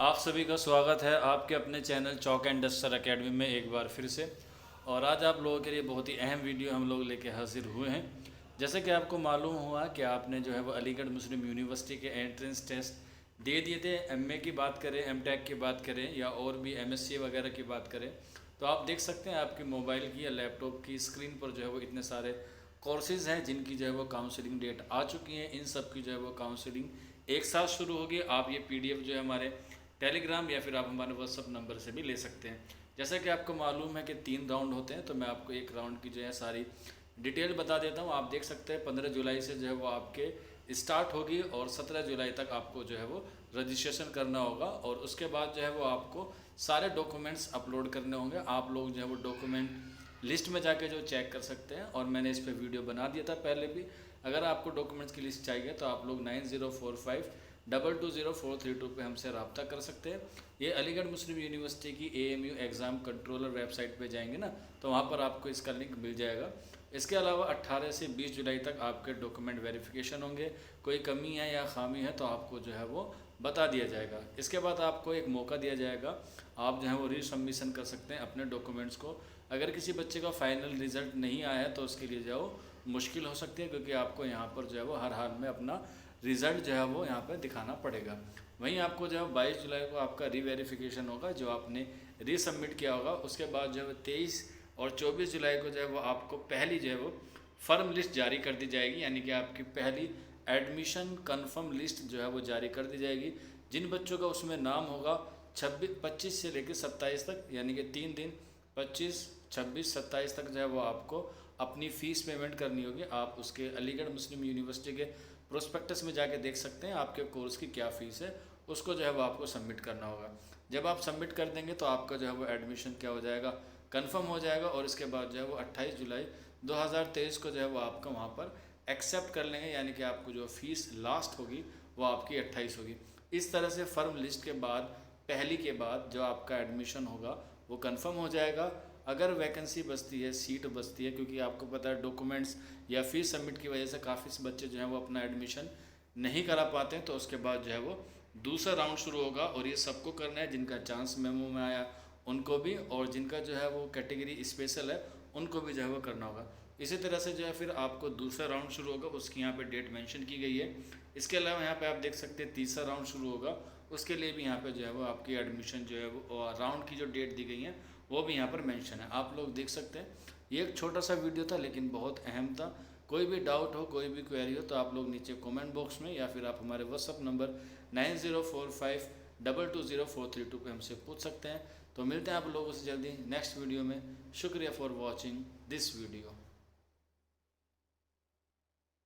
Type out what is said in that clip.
आप सभी का स्वागत है आपके अपने channel chalk and duster academy में एक बार फिर से। और आज आप लोगों के लिए बहुत ही अहम वीडियो हम लोग लेके हाजिर हुए हैं। जैसे कि आपको मालूम हुआ कि आपने जो है वो अलीगढ़ मुस्लिम यूनिवर्सिटी के एंट्रेंस टेस्ट दे दिए थे। एमए की बात करें, एमटेक की बात करें या और भी एमएससी वगैरह की बात करें, तो आप देख सकते हैं आपकी मोबाइल की या लैपटॉप की स्क्रीन पर जो है वो इतने सारे कोर्सेज़ हैं जिनकी जो है वो काउंसलिंग डेट आ चुकी है। इन सब की जो है वो काउंसलिंग एक साथ शुरू होगी। आप ये पीडीएफ जो है हमारे टेलीग्राम या फिर आप हमारे व्हाट्सअप नंबर से भी ले सकते हैं। जैसा कि आपको मालूम है कि 3 राउंड होते हैं, तो मैं आपको एक राउंड की जो है सारी डिटेल बता देता हूँ। आप देख सकते हैं 15 जुलाई से जो है वो आपके स्टार्ट होगी और 17 जुलाई तक आपको जो है वो रजिस्ट्रेशन करना होगा। और उसके बाद जो है वो आपको सारे डॉक्यूमेंट्स अपलोड करने होंगे। आप लोग जो है वो डॉक्यूमेंट लिस्ट में जाके जो चेक कर सकते हैं, और मैंने इस पर वीडियो बना दिया था पहले भी। अगर आपको डॉक्यूमेंट्स की लिस्ट चाहिए तो आप लोग 9045220432 पे हमसे रब्ता कर सकते हैं। ये अलीगढ़ मुस्लिम यूनिवर्सिटी की AMU एग्ज़ाम कंट्रोलर वेबसाइट पे जाएंगे ना, तो वहाँ पर आपको इसका लिंक मिल जाएगा। इसके अलावा 18 से 20 जुलाई तक आपके डॉक्यूमेंट वेरिफिकेशन होंगे। कोई कमी है या खामी है तो आपको जो है वो बता दिया जाएगा। इसके बाद आपको एक मौका दिया जाएगा, आप जो है वो रीसबमिशन कर सकते हैं अपने डॉक्यूमेंट्स को। अगर किसी बच्चे का फाइनल रिज़ल्ट नहीं आया है तो उसके लिए जो मुश्किल हो सकती है, क्योंकि आपको यहाँ पर जो है वो हर हाल में अपना रिज़ल्ट जो है वो यहाँ पर दिखाना पड़ेगा। वहीं आपको जो है 22 जुलाई को आपका रीवेरिफिकेशन होगा, जो आपने रीसबमिट किया होगा। उसके बाद जो है 23 और 24 जुलाई को जो है वो आपको पहली जो है वो फर्म लिस्ट जारी कर दी जाएगी, यानी कि आपकी पहली एडमिशन कन्फर्म लिस्ट जो है वो जारी कर दी जाएगी। जिन बच्चों का उसमें नाम होगा 25 से लेकर 27 तक, यानी कि 3 दिन 25, 26, 27 तक जो है वो आपको अपनी फ़ीस पेमेंट करनी होगी। आप उसके अलीगढ़ मुस्लिम यूनिवर्सिटी के प्रोस्पेक्टस में जाके देख सकते हैं आपके कोर्स की क्या फ़ीस है। उसको जो है वो आपको सबमिट करना होगा। जब आप सबमिट कर देंगे तो आपका जो है वो एडमिशन क्या हो जाएगा, कंफर्म हो जाएगा। और इसके बाद जो है वो 28 जुलाई 2023 को जो है वो आपका वहाँ पर एक्सेप्ट कर लेंगे, यानी कि आपको जो फ़ीस लास्ट होगी वो आपकी 28 होगी। इस तरह से फर्म लिस्ट के बाद पहली के बाद जो आपका एडमिशन होगा वो कंफर्म हो जाएगा। अगर वैकेंसी बचती है, सीट बचती है, क्योंकि आपको पता है डॉक्यूमेंट्स या फीस सबमिट की वजह से काफ़ी बच्चे जो हैं वो अपना एडमिशन नहीं करा पाते हैं, तो उसके बाद जो है वो दूसरा राउंड शुरू होगा। और ये सबको करना है, जिनका चांस मेमो में आया उनको भी, और जिनका जो है वो कैटेगरी स्पेशल है उनको भी जो है वो करना होगा। इसी तरह से जो है फिर आपको दूसरा राउंड शुरू होगा, उसकी यहाँ पे डेट मेंशन की गई है। इसके अलावा यहाँ पे आप देख सकते हैं तीसरा राउंड शुरू होगा, उसके लिए भी यहाँ पे जो है वो आपकी एडमिशन जो है वो राउंड की जो डेट दी गई है वो भी यहाँ पर मेंशन है, आप लोग देख सकते हैं। ये एक छोटा सा वीडियो था लेकिन बहुत अहम था। कोई भी डाउट हो, कोई भी क्वेरी हो तो आप लोग नीचे कमेंट बॉक्स में या फिर आप हमारे व्हाट्सअप नंबर 9045220432 पे हमसे पूछ सकते हैं। तो मिलते हैं आप लोगों से जल्दी नेक्स्ट वीडियो में। शुक्रिया फॉर वॉचिंग दिस वीडियो।